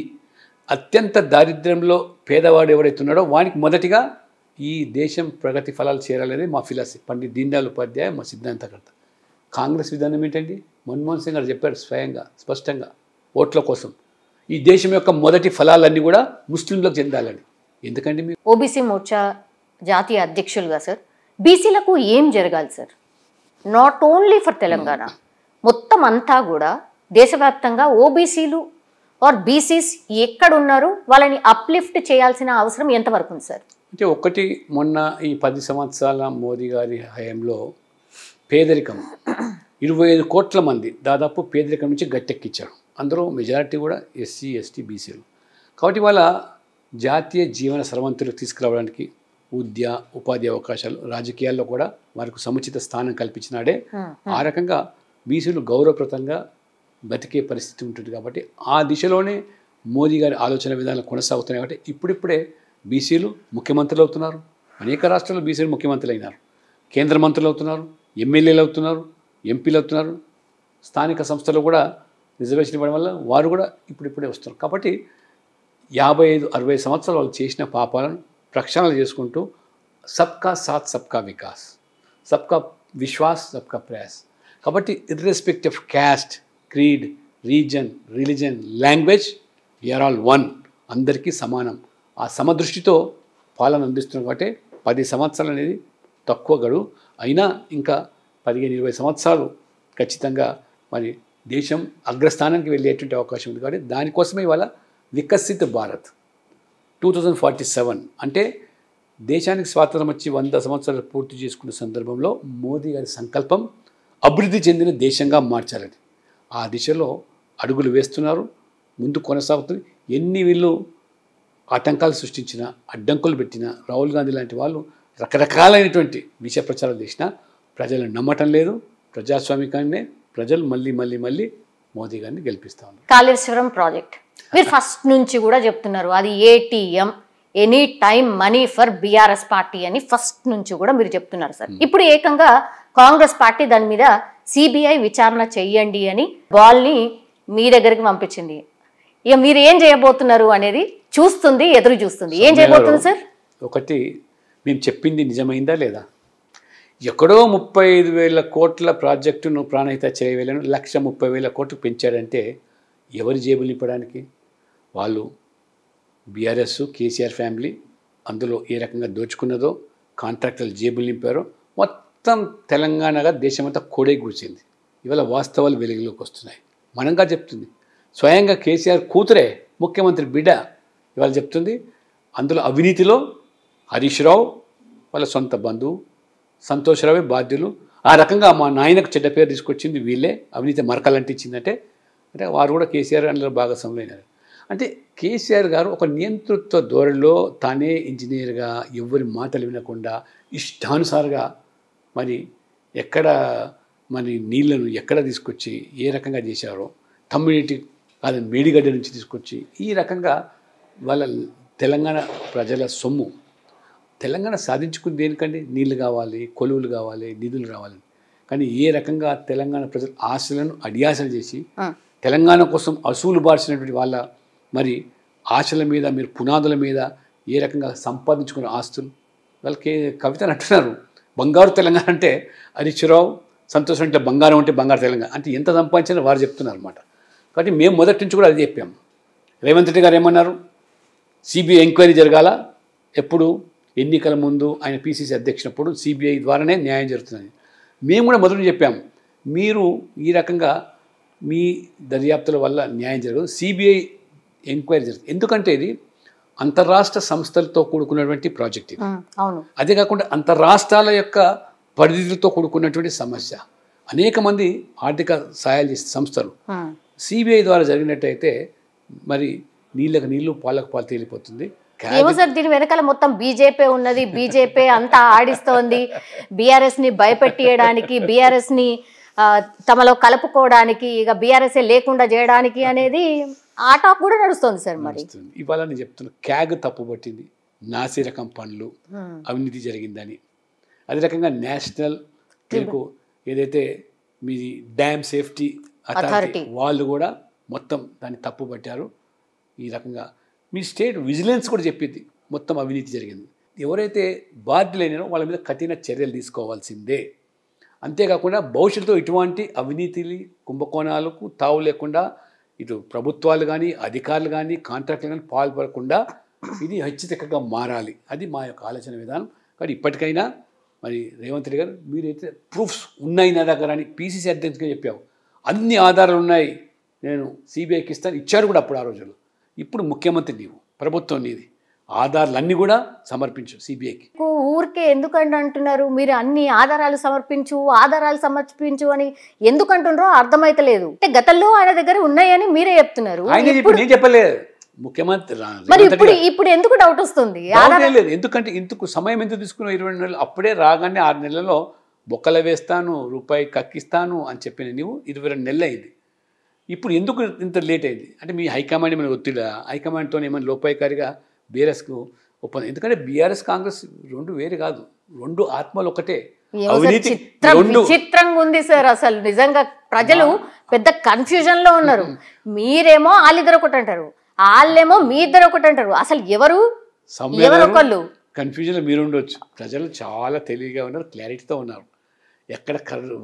అత్యంత దారిద్ర్యంలో పేదవాడు ఎవరైతే ఉన్నాడో వానికి మొదటిగా ఈ దేశం ప్రగతి ఫలాలు చేరాలనేది మా ఫిలాసఫీ. పండిత్ దీన్ దయాళ్ ఉపాధ్యాయ మా సిద్ధాంతకర్త. కాంగ్రెస్ విధానం ఏంటండి? మన్మోహన్ సింగ్ గారు చెప్పారు స్వయంగా, స్పష్టంగా, ఓట్ల కోసం ఈ దేశం యొక్క మొదటి ఫలాలన్నీ కూడా ముస్లింలకు చెందాలని. ఎందుకండి మీరు ఓబీసీ మోర్చా జాతీయ అధ్యక్షులుగా సార్ బీసీలకు ఏం జరగాలి sir? Not only for Telangana, మొత్తం అంతా కూడా దేశవ్యాప్తంగా ఓబీసీలు ఆర్ బీసీస్ ఎక్కడున్నారు వాళ్ళని అప్లిఫ్ట్ చేయాల్సిన అవసరం ఎంతవరకు ఉంది సార్? అంటే ఒకటి, మొన్న ఈ 10 సంవత్సరాల మోదీ గారి హయాంలో పేదరికం 25 కోట్ల మంది దాదాపు పేదరికం నుంచి గట్టెక్కించారు. అందరూ మెజారిటీ కూడా ఎస్సీ ఎస్టీ బీసీలు. కాబట్టి వాళ్ళ జాతీయ జీవన స్రవంతులు తీసుకురావడానికి ఉపాధి అవకాశాలు రాజకీయాల్లో కూడా వారికి సముచిత స్థానం కల్పించినాడే ఆ రకంగా బీసీలు గౌరవప్రదంగా బతికే పరిస్థితి ఉంటుంది. కాబట్టి ఆ దిశలోనే మోదీ గారి ఆలోచన విధానాలు కొనసాగుతున్నాయి. కాబట్టి ఇప్పుడిప్పుడే బీసీలు ముఖ్యమంత్రులు అవుతున్నారు. అనేక రాష్ట్రాల్లో బీసీలు ముఖ్యమంత్రులు అయినారు, కేంద్ర మంత్రులు అవుతున్నారు, ఎమ్మెల్యేలు అవుతున్నారు, ఎంపీలు అవుతున్నారు. స్థానిక సంస్థలు కూడా రిజర్వేషన్ ఇవ్వడం వల్ల వారు కూడా ఇప్పుడిప్పుడే వస్తున్నారు. కాబట్టి 55-60 సంవత్సరాలు వాళ్ళు చేసిన పాపాలను ప్రక్షాళన చేసుకుంటూ సబ్కా సాత్ సబ్కా వికాస్, సబ్కా విశ్వాస్ సబ్కా ప్రయాస్. కాబట్టి irrespective of caste, creed, region, religion, language, we are all one, అందరికీ సమానం. ఆ సమదృష్టితో పాలన అందిస్తున్నాం. కాబట్టి 10 సంవత్సరాలు అనేది తక్కువ గడువు అయినా ఇంకా 15-20 సంవత్సరాలు ఖచ్చితంగా మరి దేశం అగ్రస్థానానికి వెళ్ళేటువంటి అవకాశం ఉంది. కాబట్టి దానికోసమే ఇవాళ వికసిత్ భారత్ 2047 అంటే దేశానికి స్వాతంత్రం వచ్చి 100 సంవత్సరాలు పూర్తి చేసుకున్న సందర్భంలో మోదీ గారి సంకల్పం అభివృద్ధి చెందిన దేశంగా మార్చాలని ఆ దిశలో అడుగులు వేస్తున్నారు. ముందు కొనసాగుతుంది. ఎన్ని వీళ్ళు ఆటంకాలు సృష్టించినా, అడ్డంకులు పెట్టినా, రాహుల్ గాంధీ లాంటి వాళ్ళు రకరకాలైనటువంటి విషయ ప్రచారాలు చేసినా ప్రజలు నమ్మటం లేదు. ప్రజాస్వామికాన్నే ప్రజలు మళ్ళీ మళ్ళీ మళ్ళీ మోదీ గారిని గెలిపిస్తూ ఉన్నారు. కాళేశ్వరం ప్రాజెక్ట్ మీరు ఫస్ట్ నుంచి కూడా చెప్తున్నారు అది ATM, any time money for BRS party అని ఫస్ట్ నుంచి కూడా మీరు చెప్తున్నారు సార్. ఇప్పుడు ఏకంగా కాంగ్రెస్ పార్టీ దాని మీద సిబిఐ విచారణ చెయ్యండి అని బాల్ని మీ దగ్గరికి పంపించింది. ఇక మీరు ఏం చేయబోతున్నారు అనేది చూస్తుంది, ఎదురు చూస్తుంది. ఏం చేయబోతుంది సార్? ఒకటి, మేము చెప్పింది నిజమైందా లేదా? ఎక్కడో 35,000 కోట్ల ప్రాజెక్టును ప్రాణహిత చేయవేలను 1,30,000 కోట్లు పెంచాడంటే ఎవరి జేబులు నింపడానికి? వాళ్ళు బీఆర్ఎస్, కేసీఆర్ ఫ్యామిలీ అందులో ఏ రకంగా దోచుకున్నదో, కాంట్రాక్టర్లు జేబులు నింపారో మొత్తం తెలంగాణగా దేశమంతా కోడే కూర్చింది. ఇవాళ వాస్తవాలు వెలుగులోకి వస్తున్నాయి. మనంగా చెప్తుంది స్వయంగా కేసీఆర్ కూతురే, ముఖ్యమంత్రి బిడ్డ ఇవాళ చెప్తుంది అందులో అవినీతిలో హరీష్ రావు వాళ్ళ సొంత బంధువు, సంతోష్ రావే బాధ్యులు. ఆ రకంగా మా నాయనకు చెడ్డ పేరు తీసుకొచ్చింది వీళ్ళే, అవినీతి మరకలంటించిందంటే అంటే వారు కూడా కేసీఆర్ అందులో భాగస్వాములు అయినారు. అంటే కేసీఆర్ గారు ఒక నియంతృత్వ ధోరణిలో తానే ఇంజనీర్గా ఎవరి మాటలు వినకుండా ఇష్టానుసారంగా మరి ఎక్కడ మరి నీళ్లను ఎక్కడ తీసుకొచ్చి ఏ రకంగా చేశారో, కమ్యూనిటీ అది మేడిగడ్డ నుంచి తీసుకొచ్చి ఈ రకంగా వాళ్ళ తెలంగాణ ప్రజల సొమ్ము, తెలంగాణ సాధించుకుంది దేనికండి? నీళ్లు కావాలి, కొలువులు కావాలి, నిధులు రావాలి. కానీ ఏ రకంగా తెలంగాణ ప్రజల ఆశలను అడియాసలు చేసి తెలంగాణ కోసం అసూలు బార్చినటువంటి వాళ్ళ మరి ఆశల మీద, మీరు పునాదుల మీద ఏ రకంగా సంపాదించుకున్న ఆస్తులు వాళ్ళకి కవితను అంటున్నారు. బంగారు తెలంగాణ అంటే హరీశ్రావు, సంతోషం అంటే బంగారం అంటే బంగారు తెలంగాణ అంటే ఎంత సంపాదించినా వారు చెప్తున్నారు అనమాట. కాబట్టి మేము మొదటి నుంచి కూడా అది చెప్పాము. రేవంత్ రెడ్డి గారు ఏమన్నారు? సిబిఐ ఎంక్వైరీ జరగాల. ఎప్పుడు? ఎన్నికల ముందు ఆయన పిసిసి అధ్యక్షునప్పుడు సిబిఐ ద్వారానే న్యాయం జరుగుతుంది. మేము కూడా మొదటి చెప్పాము, మీరు ఈ రకంగా మీ దర్యాప్తుల వల్ల న్యాయం జరగదు, సిబిఐ ఎంక్వైరీ జరుగుతుంది. ఎందుకంటే ఇది అంతర్రాష్ట్ర సంస్థలతో కూడుకున్నటువంటి ప్రాజెక్ట్ ఇది. అదే కాకుండా అంతర్రాష్ట్రాల యొక్క పరిధితో కూడుకున్నటువంటి సమస్య. అనేక మంది ఆర్థిక సహాయాలు చేసే సంస్థలు సిబిఐ ద్వారా జరిగినట్టయితే మరి నీళ్ళకు నీళ్లు, పాలకు పాలు తేలిపోతుంది. ఏమో సార్, దీని వెనకాల మొత్తం బీజేపీ ఉన్నది. బీజేపీ అంతా ఆడిస్తోంది బీఆర్ఎస్ ని భయపెట్టియడానికి, బీఆర్ఎస్ ని తమలో కలుపుకోవడానికి, ఇక బీఆర్ఎస్ లేకుండా చేయడానికి అనేది ఆట కూడా నడుస్తుంది సార్. మరి ఇవాళ నేను చెప్తున్నా, క్యాగ్ తప్పుపట్టింది, నాసి రకం పనులు అవినీతి జరిగిందని. అదే రకంగా నేషనల్ మీకు ఏదైతే మీ డ్యామ్ సేఫ్టీ అథారిటీ వాళ్ళు కూడా మొత్తం దాన్ని తప్పుపట్టారు. ఈ రకంగా మీ స్టేట్ విజిలెన్స్ కూడా చెప్పింది మొత్తం అవినీతి జరిగింది. ఎవరైతే బాధ్యులైనారో వాళ్ళ మీద కఠిన చర్యలు తీసుకోవాల్సిందే. అంతేకాకుండా భవిష్యత్తులో ఇటువంటి అవినీతి కుంభకోణాలకు తావు లేకుండా ఇటు ప్రభుత్వాలు కానీ, అధికారులు కానీ, కాంట్రాక్టులు కానీ పాల్పడకుండా ఇది హెచ్చరికగా మారాలి. అది మా యొక్క ఆలోచన విధానం. కానీ ఇప్పటికైనా మరి రేవంత్ రెడ్డి గారు, మీరైతే ప్రూఫ్స్ ఉన్నాయి నా దగ్గర అని పిసిసి అధ్యక్షుడిగా చెప్పావు, అన్ని ఆధారాలు ఉన్నాయి, నేను సిబిఐకి ఇస్తాను, ఇచ్చారు కూడా అప్పుడు ఆ రోజుల్లో. ఇప్పుడు ముఖ్యమంత్రి నీవు, ప్రభుత్వం నీది, ఆధారాలన్నీ కూడా సమర్పించు సిబిఐకి. ఊరికే ఎందుకంటే అంటున్నారు మీరు అన్ని ఆధారాలు సమర్పించు అని ఎందుకు అంటున్నారో అర్థమైతలేదు. అంటే గతంలో ఆయన దగ్గర ఉన్నాయని మీరే చెప్తున్నారు. నేను చెప్పలేదు ముఖ్యమంత్రి మరి ఇప్పుడు ఎందుకు డౌట్ వస్తుంది? లేదు, ఎందుకంటే ఇందుకు సమయం ఎందుకు తీసుకున్నావు? 22 నెలలు అప్పుడే రాగానే 6 నెలల్లో బొక్కలు వేస్తాను, రూపాయి కక్కిస్తాను అని చెప్పిన నువ్వు 22 నెలలు అయింది. ఇప్పుడు ఎందుకు ఇంత లేట్ అయింది అంటే మీ హైకమాండ్ ఏమైనా ఒత్తిడా? హైకమాండ్తో ఏమైనా లోపాయికారిగా బీఆర్ఎస్కు ఒప్పందం? ఎందుకంటే బీఆర్ఎస్ కాంగ్రెస్ రెండు వేరు కాదు, రెండు ఆత్మలు ఒకటే. అవినీతి విచిత్రంగా ఉంది సార్. అసలు నిజంగా ప్రజలు పెద్ద కన్ఫ్యూజన్ లో ఉన్నారు. మీరేమో వాళ్ళిద్దరు ఒకటి అంటారు, వాళ్ళేమో మీ ఇద్దరు ఒకటి అంటారు. అసలు ఎవరు ఒకళ్ళు కన్ఫ్యూజన్లో మీరు ఉండొచ్చు. ప్రజలు చాలా తెలివిగా ఉన్నారు, క్లారిటీతో ఉన్నారు. ఎక్కడ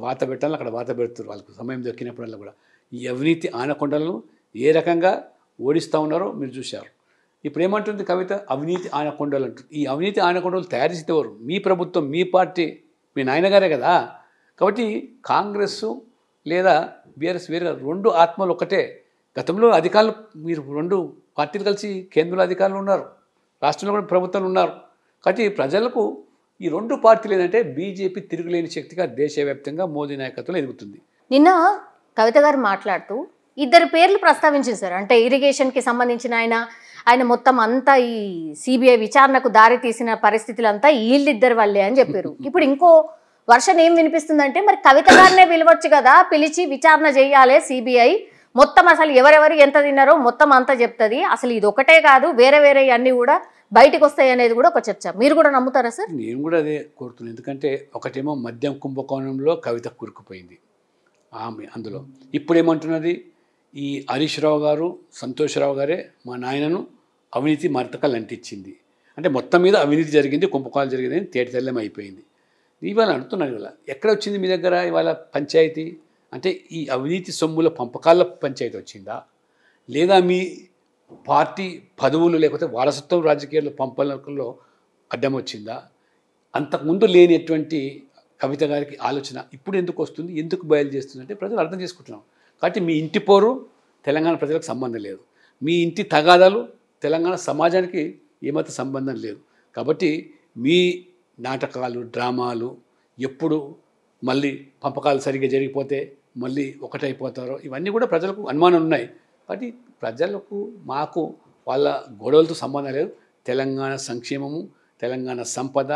వాత పెట్టాలో అక్కడ వాత పెడుతున్నారు. వాళ్ళకు సమయం దొరికినప్పుడల్లా కూడా ఈ అవినీతి ఆనకొండలను ఏ రకంగా ఓడిస్తూ ఉన్నారో మీరు చూశారు. ఇప్పుడు ఏమంటుంది కవిత? అవినీతి ఆనకొండలు అంటుంది. ఈ అవినీతి ఆనకొండలు తయారు చేసేవారు మీ ప్రభుత్వం, మీ పార్టీ, మీ నాయనగారే కదా. కాబట్టి కాంగ్రెస్ లేదా బీఆర్ఎస్ వేరే రెండు ఆత్మలు ఒకటే. గతంలో అధికారులు మీరు రెండు పార్టీలు కలిసి కేంద్రంలో అధికారులు ఉన్నారు, రాష్ట్రంలో కూడా ప్రభుత్వాలు ఉన్నారు. కాబట్టి ప్రజలకు ఈ రెండు పార్టీలు ఏంటంటే బీజేపీ తిరుగులేని శక్తిగా దేశవ్యాప్తంగా మోదీ నాయకత్వంలో ఎదుగుతుంది. నిన్న కవిత గారు మాట్లాడుతూ ఇద్దరు పేర్లు ప్రస్తావించేశారు. అంటే ఇరిగేషన్కి సంబంధించిన ఆయన మొత్తం అంతా ఈ సిబిఐ విచారణకు దారి తీసిన పరిస్థితులంతా వీళ్ళిద్దరు వల్లే అని చెప్పారు. ఇప్పుడు ఇంకో వర్షన్ ఏం వినిపిస్తుందంటే మరి కవిత గారినే పిలవచ్చు కదా, పిలిచి విచారణ చేయాలి సిబిఐ, మొత్తం అసలు ఎవరెవరు ఎంత తిన్నారో మొత్తం అంతా చెప్తుంది, అసలు ఇది ఒకటే కాదు వేరే వేరే అన్నీ కూడా బయటకు వస్తాయి అనేది కూడా ఒక చర్చ. మీరు కూడా నమ్ముతారా సార్? నేను కూడా అదే కోరుతున్నాను. ఎందుకంటే ఒకటేమో మద్యం కుంభకోణంలో కవిత కూరుకుపోయింది ఆమె, అందులో ఇప్పుడు ఏమంటున్నది ఈ హరీష్ రావు గారు, సంతోష్ రావు గారే మా నాయనను అవినీతి మరతకాలు అంటించింది. అంటే మొత్తం మీద అవినీతి జరిగింది, కుంభకోణాలు జరిగింది అని తేటతెల్లం అయిపోయింది. ఇవాళ అంటున్నాను, ఇవాళ ఎక్కడ వచ్చింది మీ దగ్గర ఇవాళ పంచాయతీ? అంటే ఈ అవినీతి సొమ్ముల పంపకాల పంచాయతీ వచ్చిందా, లేదా మీ పార్టీ పదవులు లేకపోతే వారసత్వం రాజకీయాల్లో పంపకంలో అడ్డం వచ్చిందా? అంతకుముందు లేనిటువంటి కవిత గారికి ఆలోచన ఇప్పుడు ఎందుకు వస్తుంది, ఎందుకు బయలుదేరుస్తుంది అంటే ప్రజలు అర్థం చేసుకుంటున్నాం. కాబట్టి మీ ఇంటి పోరు తెలంగాణ ప్రజలకు సంబంధం లేదు, మీ ఇంటి తగాదాలు తెలంగాణ సమాజానికి ఏమాత్రం సంబంధం లేదు. కాబట్టి మీ నాటకాలు, డ్రామాలు ఎప్పుడు మళ్ళీ పంపకాలు సరిగ్గా జరిగిపోతే మళ్ళీ ఒకటైపోతారో ఇవన్నీ కూడా ప్రజలకు అనుమానం ఉన్నాయి. కాబట్టి ప్రజలకు మాకు వాళ్ళ గొడవలతో సంబంధం లేదు. తెలంగాణ సంక్షేమము, తెలంగాణ సంపద,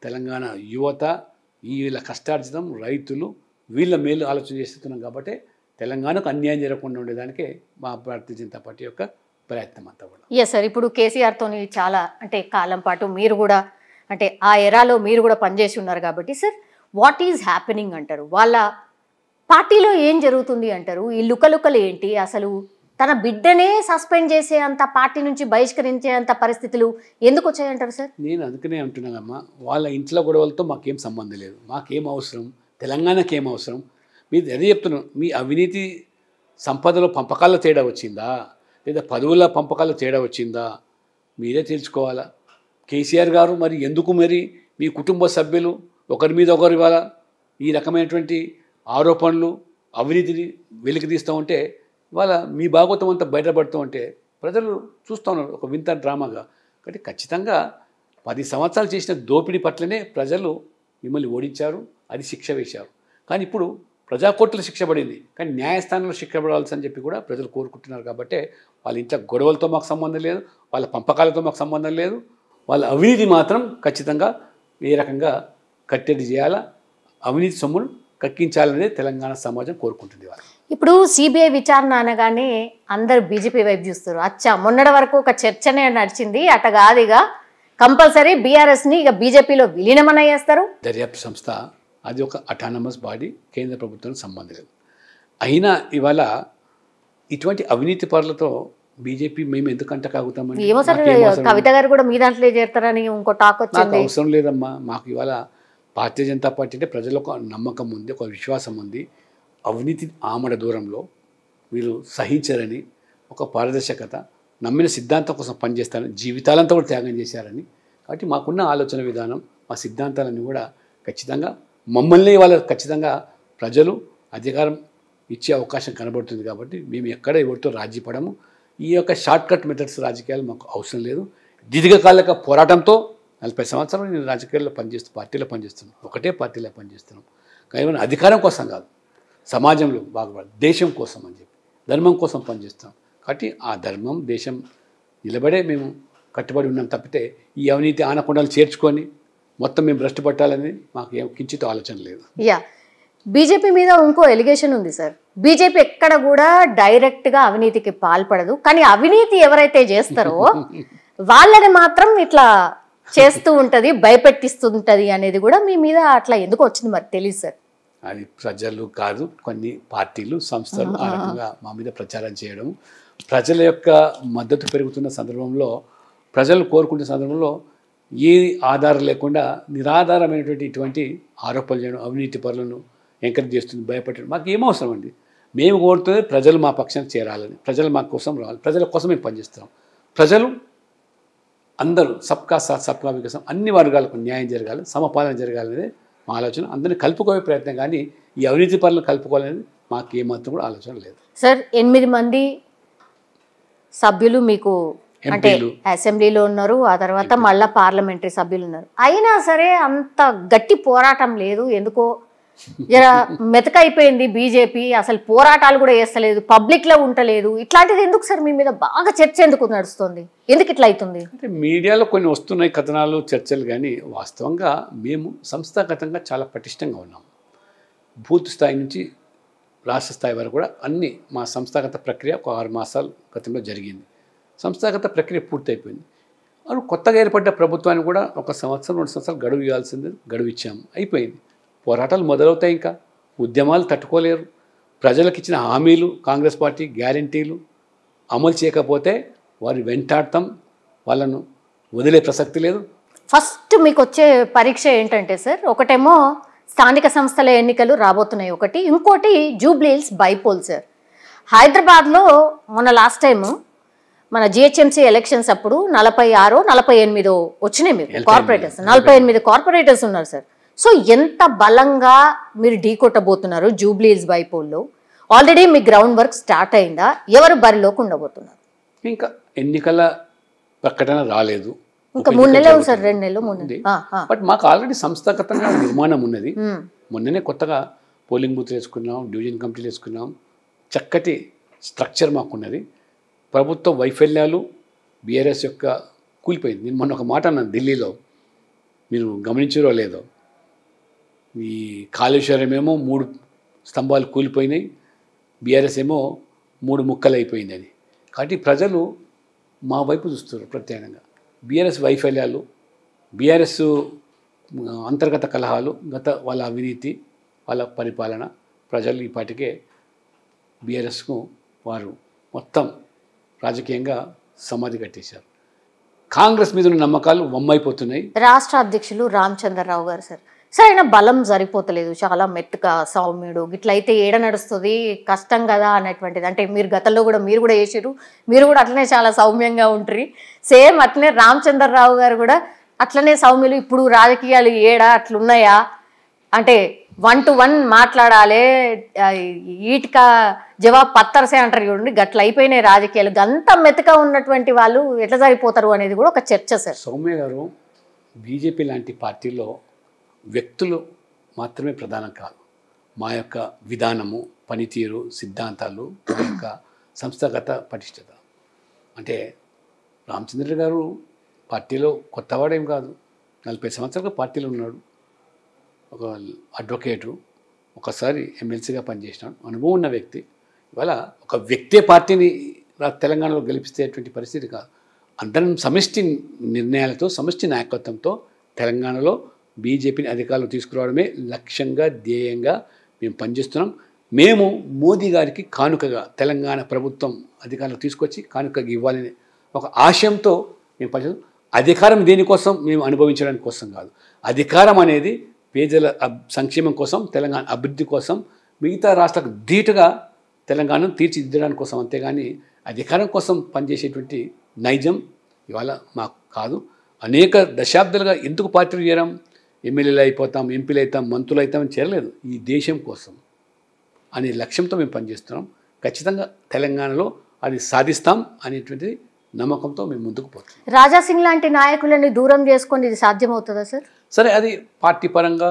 తెలంగాణ యువత, వీళ్ళ కష్టార్జితం, రైతులు, వీళ్ళ మేలు ఆలోచన చేస్తున్నాం. కాబట్టి తెలంగాణకు అన్యాయం జరగకుండా ఉండేదానికే మా భారతీయ జనతా పార్టీ యొక్క ప్రయత్నం అంతా కూడా. ఎస్ సార్, ఇప్పుడు కేసీఆర్తో చాలా అంటే కాలం పాటు మీరు కూడా అంటే ఆ ఎరాలో మీరు కూడా పనిచేసి ఉన్నారు కాబట్టి సార్, వాట్ ఈజ్ హ్యాపెనింగ్ అంటారు? వాళ్ళ పార్టీలో ఏం జరుగుతుంది అంటారు? ఈ లుకలుకలు ఏంటి? అసలు తన బిడ్డనే సస్పెండ్ చేసే అంత, పార్టీ నుంచి బహిష్కరించే అంత పరిస్థితులు ఎందుకు వచ్చాయంటారు సార్? నేను అందుకనే అంటున్నానమ్మా, వాళ్ళ ఇంట్లో గొడవలతో మాకేం సంబంధం లేదు, మాకేం అవసరం, తెలంగాణకి ఏం అవసరం? మీరు అదే చెప్తున్నాను, మీ అవినీతి సంపదలో పంపకాల్లో తేడా వచ్చిందా, లేదా పదవుల పంపకాల్లో తేడా వచ్చిందా మీరే తెలుసుకోవాలా. కేసీఆర్ గారు మరి ఎందుకు మరి మీ కుటుంబ సభ్యులు ఒకరి మీద ఒకరు ఇవాళ ఈ రకమైనటువంటి ఆరోపణలు, అవినీతిని వెలికి తీస్తూ ఉంటే ఇవాళ మీ భాగవతం అంతా బయటపడుతూ ఉంటే ప్రజలు చూస్తూ ఉన్నారు ఒక వింత డ్రామాగా. కాబట్టి ఖచ్చితంగా 10 సంవత్సరాలు చేసిన దోపిడీ పట్లనే ప్రజలు మిమ్మల్ని ఓడించారు, అది శిక్ష వేశారు. కానీ ఇప్పుడు ప్రజాకోర్టులో శిక్ష పడింది, కానీ న్యాయస్థానంలో శిక్ష పడాల్సి చెప్పి కూడా ప్రజలు కోరుకుంటున్నారు. కాబట్టి వాళ్ళ ఇంట్లో గొడవలతో మాకు సంబంధం లేదు, వాళ్ళ పంపకాలతో మాకు సంబంధం లేదు, వాళ్ళ అవినీతి మాత్రం ఖచ్చితంగా ఏ రకంగా కట్టడి చేయాలా, అవినీతి సొమ్మును కక్కించాలనేది తెలంగాణ సమాజం కోరుకుంటుంది. వాళ్ళు ఇప్పుడు సిబిఐ విచారణ అనగానే అందరు బీజేపీ వైపు చూస్తారు. అచ్చా, మొన్నటి వరకు ఒక చర్చనే నడిచింది, అట కాదు ఇక కంపల్సరీ బీఆర్ఎస్ని ఇక బీజేపీలో విలీనమన చేస్తారు. దర్యాప్తు సంస్థ అది ఒక అటానమస్ బాడీ, కేంద్ర ప్రభుత్వానికి సంబంధం లేదు. అయినా ఇవాళ ఇటువంటి అవినీతి పరులతో బీజేపీ మేము ఎందుకంటే కాగుతామని ఏమో సార్, కవిత గారు కూడా మీ దాంట్లో చేరుతారని ఇంకో టాక్ వచ్చింది. అవసరం లేదమ్మా, మాకు ఇవాళ భారతీయ జనతా పార్టీ అంటే ప్రజలకు ఒక నమ్మకం ఉంది, ఒక విశ్వాసం ఉంది. అవినీతి ఆమడ దూరంలో వీళ్ళు సహించారని, ఒక పారదర్శకత, నమ్మిన సిద్ధాంతం కోసం పనిచేస్తారని, జీవితాలంతా కూడా త్యాగం చేశారని. కాబట్టి మాకున్న ఆలోచన విధానం, మా సిద్ధాంతాలన్నీ కూడా ఖచ్చితంగా మమ్మల్ని వాళ్ళ ఖచ్చితంగా ప్రజలు అధికారం ఇచ్చే అవకాశం కనబడుతుంది. కాబట్టి మేము ఎక్కడ ఎవరితో రాజీ పడము. ఈ యొక్క షార్ట్ కట్ మెథడ్స్ రాజకీయాలు మాకు అవసరం లేదు. దీర్ఘకాలిక పోరాటంతో 40 సంవత్సరాలు నేను రాజకీయాల్లో పార్టీలో పనిచేస్తున్నాను, ఒకటే పార్టీలో పనిచేస్తున్నాం. కానీ అధికారం కోసం కాదు, సమాజంలో బాగుపడాలి, దేశం కోసం అని చెప్పి ధర్మం కోసం పనిచేస్తాం. కాబట్టి ఆ ధర్మం దేశం నిలబడే మేము కట్టుబడి ఉన్నాం తప్పితే ఈ అవినీతి ఆనకొండలు చేర్చుకొని మొత్తం మేము భ్రష్టు పట్టాలని మాకు ఏం కించిత ఆలోచన లేదు. యా, బీజేపీ మీద ఇంకో ఎలిగేషన్ ఉంది సార్. బీజేపీ ఎక్కడ కూడా డైరెక్ట్గా అవినీతికి పాల్పడదు, కానీ అవినీతి ఎవరైతే చేస్తారో వాళ్ళని మాత్రం ఇట్లా చేస్తూ ఉంటుంది, భయపెట్టిస్తుంటుంది అనేది కూడా మీ మీద అట్లా ఎందుకు వచ్చింది మరి తెలియదు సార్. అది ప్రజలు కాదు, కొన్ని పార్టీలు సంస్థలు ఆ రకంగా మా మీద ప్రచారం చేయడం, ప్రజల యొక్క మద్దతు పెరుగుతున్న సందర్భంలో, ప్రజలు కోరుకునే సందర్భంలో ఏ ఆధారం లేకుండా నిరాధారమైనటువంటి ఇటువంటి ఆరోపణలు చేయడం, అవినీతి పరులను ఎంకరేజ్ చేస్తుంది, భయపెట్టడం మాకు ఏమవసరం అండి. మేము కోరుతుంది ప్రజలు మా పక్షానికి చేరాలని, ప్రజలు మా కోసం రావాలి, ప్రజల కోసం మేము పనిచేస్తున్నాం. ప్రజలు అందరూ సబ్కా సాత్ సబ్కా వికాసం, అన్ని వర్గాలకు న్యాయం జరగాలి, సమపాలన జరగాలనేది మా ఆలోచన. అందరినీ కలుపుకోవే ప్రయత్నం, కానీ ఈ అవినీతి పరులను కలుపుకోవాలనేది మాకు ఏమాత్రం కూడా ఆలోచన లేదు. సార్ 8 మంది సభ్యులు మీకు అంటే అసెంబ్లీలో ఉన్నారు, ఆ తర్వాత మళ్ళా పార్లమెంటరీ సభ్యులు ఉన్నారు. అయినా సరే అంత గట్టి పోరాటం లేదు, ఎందుకో జర మెతకైపోయింది బీజేపీ, అసలు పోరాటాలు కూడా చేస్తలేదు, పబ్లిక్లో ఉండలేదు. ఇట్లాంటిది ఎందుకు సార్ మీ మీద బాగా చర్చ ఎందుకు నడుస్తుంది, ఎందుకు ఇట్లా అవుతుంది? అంటే మీడియాలో కొన్ని వస్తున్నాయి కథనాలు, చర్చలు, కానీ వాస్తవంగా మేము సంస్థాగతంగా చాలా పటిష్టంగా ఉన్నాం. బూత్ స్థాయి నుంచి రాష్ట్ర స్థాయి వరకు కూడా అన్ని మా సంస్థాగత ప్రక్రియ ఒక 6 మాసాల గతంలో జరిగింది. సంస్థాగత ప్రక్రియ పూర్తయిపోయింది. అప్పుడు కొత్తగా ఏర్పడ్డ ప్రభుత్వాన్ని కూడా 1 సంవత్సరం 2 సంవత్సరాలు గడువు ఇవ్వాల్సింది, గడువు ఇచ్చాము, అయిపోయింది. పోరాటాలు మొదలవుతాయి, ఇంకా ఉద్యమాలు తట్టుకోలేరు. ప్రజలకు ఇచ్చిన హామీలు, కాంగ్రెస్ పార్టీ గ్యారంటీలు అమలు చేయకపోతే వారు వెంటాడతాం, వాళ్ళను వదిలే ప్రసక్తి లేదు. ఫస్ట్ మీకు వచ్చే పరీక్ష ఏంటంటే సార్, ఒకటేమో స్థానిక సంస్థల ఎన్నికలు రాబోతున్నాయి, ఒకటి, ఇంకోటి జూబ్లీ హిల్స్ బైపోల్ సార్. హైదరాబాద్లో మొన్న లాస్ట్ టైము మన జిహెచ్ఎంసీ ఎలక్షన్స్ అప్పుడు 46, 48 వచ్చినాయి మీకు కార్పొరేటర్స్, 48 కార్పొరేటర్స్ ఉన్నారు సార్. సో ఎంత బలంగా మీరు ఢీ కొట్టబోతున్నారు జూబ్లీ హిల్స్ బైపోల్లో? ఆల్రెడీ మీ గ్రౌండ్ వర్క్ స్టార్ట్ అయిందా? ఎవరు బరిలోకి ఉండబోతున్నారు? ఇంకా ఎన్నికల ప్రకటన రాలేదు, ఇంకా 3 నెలలు సార్, 2 నెలలు 3 నెలలు. బట్ మాకు ఆల్రెడీ సంస్థాగతంగా నిర్మాణం ఉన్నది. మొన్ననే కొత్తగా పోలింగ్ బూత్లు వేసుకున్నాం, డివిజన్ కమిటీలు వేసుకున్నాం, చక్కటి స్ట్రక్చర్ మాకున్నది. ప్రభుత్వ వైఫల్యాలు బీఆర్ఎస్ యొక్క కూలిపోయింది. నేను మొన్న ఒక మాట అన్నాను ఢిల్లీలో, మీరు గమనించారో లేదో, ఈ కాళేశ్వరం ఏమో 3 స్తంభాలు కూలిపోయినాయి, బీఆర్ఎస్ ఏమో 3 ముక్కలు అయిపోయింది అని. కాబట్టి ప్రజలు మా వైపు చూస్తారు ప్రత్యేకంగా. బీఆర్ఎస్ వైఫల్యాలు, బీఆర్ఎస్ అంతర్గత కలహాలు, వాళ్ళ అవినీతి, వాళ్ళ పరిపాలన, ప్రజలు ఈ పాటికే బీఆర్ఎస్కు వారు మొత్తం రాజకీయంగా సమాధి కట్టేశారు. కాంగ్రెస్ మీద ఉన్న నమ్మకాలు వమ్మైపోతున్నాయి. రాష్ట్ర అధ్యక్షులు రామచంద్రరావు గారు సార్, సరైన బలం సరిపోతలేదు, చాలా మెత్తగా సౌమ్యుడు, ఇట్లయితే ఏడ నడుస్తుంది, కష్టం కదా అనేటువంటిది. అంటే మీరు గతంలో కూడా మీరు కూడా చేసారు, మీరు కూడా అట్లనే చాలా సౌమ్యంగా ఉంటారు. సేమ్ అట్లనే రామచంద్రరావు గారు కూడా అట్లనే సౌమ్యులు. ఇప్పుడు రాజకీయాలు ఏడా అట్లున్నాయా అంటే 1 to 1 మాట్లాడాలి, ఈటిక జవాబు పత్తరసే అంటారు చూడండి, గట్ల అయిపోయినాయి రాజకీయాలు. గంత మెత్తగా ఉన్నటువంటి వాళ్ళు ఎట్లా సరిపోతారు అనేది కూడా ఒక చర్చ సార్. సౌమ్య గారు, బీజేపీ లాంటి పార్టీలో వ్యక్తులు మాత్రమే ప్రధానం కాదు, మా యొక్క విధానము, పనితీరు, సిద్ధాంతాలు, మా యొక్క సంస్థాగత పటిష్టత. అంటే రామచంద్ర గారు పార్టీలో కొత్తవాడేం కాదు, 40 సంవత్సరాలుగా పార్టీలో ఉన్నాడు. ఒక అడ్వకేటు, ఒకసారి ఎమ్మెల్సీగా పనిచేసినాడు, అనుభవం ఉన్న వ్యక్తి. ఇవాళ ఒక వ్యక్తే పార్టీని తెలంగాణలో గెలిపిస్తేటువంటి పరిస్థితి కాదు. అందరం సమిష్టి నిర్ణయాలతో, సమిష్టి నాయకత్వంతో తెలంగాణలో బీజేపీని అధికారంలో తీసుకురావడమే లక్ష్యంగా, ధ్యేయంగా మేము పనిచేస్తున్నాం. మేము మోదీ గారికి కానుకగా తెలంగాణ ప్రభుత్వం అధికారంలో తీసుకొచ్చి కానుకగా ఇవ్వాలనే ఒక ఆశయంతో మేము పనిచేస్తాం. అధికారం దేనికోసం? మేము అనుభవించడానికి కోసం కాదు. అధికారం అనేది పేదల సంక్షేమం కోసం, తెలంగాణ అభివృద్ధి కోసం, మిగతా రాష్ట్రాలకు ధీటుగా తెలంగాణను తీర్చిదిద్దడానికి కోసం, అంతేగాని అధికారం కోసం పనిచేసేటువంటి నైజం ఇవాళ మాకు కాదు. అనేక దశాబ్దాలుగా ఎందుకు పార్టీలు చేయడం? ఎమ్మెల్యేలు అయిపోతాం, ఎంపీలు అవుతాం, మంత్రులు అవుతామని చేరలేదు. ఈ దేశం కోసం అనే లక్ష్యంతో మేము పనిచేస్తున్నాం. ఖచ్చితంగా తెలంగాణలో అది సాధిస్తాం అనేటువంటిది నమ్మకంతో మేము ముందుకు పోతాం. రాజా సింగ్ లాంటి నాయకులని దూరం చేసుకొని ఇది సాధ్యమవుతుందా సార్? సరే, అది పార్టీ పరంగా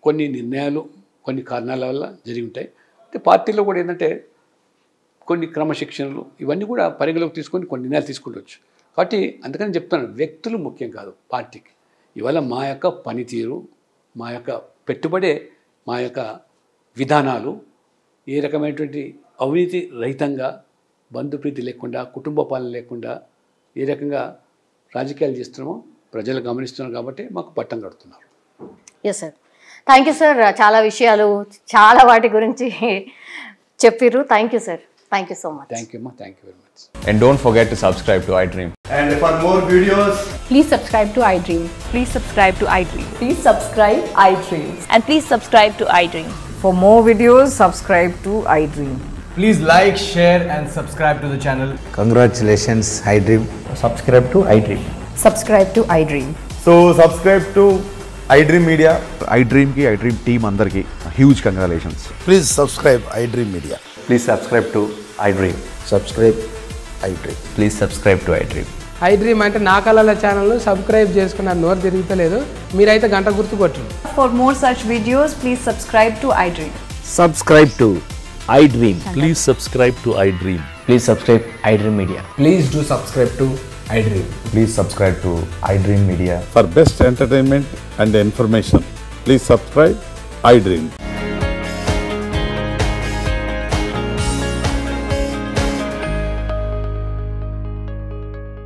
కొన్ని నిర్ణయాలు కొన్ని కారణాల వల్ల జరిగి ఉంటాయి. అంటే పార్టీలో కూడా ఏంటంటే కొన్ని క్రమశిక్షణలు ఇవన్నీ కూడా పరిగణలోకి తీసుకొని కొన్ని నిర్ణయాలు తీసుకుంటవచ్చు. కాబట్టి అందుకని చెప్తున్నాను, వ్యక్తులు ముఖ్యం కాదు పార్టీకి. ఇవాళ మా యొక్క పనితీరు, మా యొక్క పెట్టుబడే, మా యొక్క విధానాలు ఏ రకమైనటువంటి అవినీతి రహితంగా, బంధుప్రీతి లేకుండా, కుటుంబ పాలన లేకుండా ఏ రకంగా రాజకీయాలు చేస్తున్నామో ప్రజలు గమనిస్తున్నారు కాబట్టి మాకు పట్టం కడుతున్నారు. Yes sir, thank you sir. చాలా విషయాలు, చాలా వాటి గురించి చెప్పిర్రు. Thank you sir. Thank you so much. Thank you, ma. Thank you very much. And don't forget to subscribe to iDream. And for more videos, Please subscribe to iDream. Please subscribe to iDream. Please subscribe iDream. And please subscribe to iDream. For more videos, subscribe to iDream. please like, share and subscribe to the channel. Congratulations, iDream. Subscribe to iDream. Subscribe to iDream. So subscribe to iDream Media. iDream ki iDream team andarki huge congratulations. Please subscribe iDream Media. Please subscribe to iDream. Subscribe iDream. Please subscribe to iDream. iDream అంటే నా కళల ఛానల్ను subscribe చేసుకున్న నోరు తిరుగుతలేదు, మీరైతే గంట గుర్తు కొట్టండి. For more such videos, please subscribe to iDream. Subscribe to iDream. Please subscribe to iDream. Please subscribe iDream Media. Please do subscribe to iDream. Please subscribe to iDream Media. For best entertainment and information, please subscribe iDream.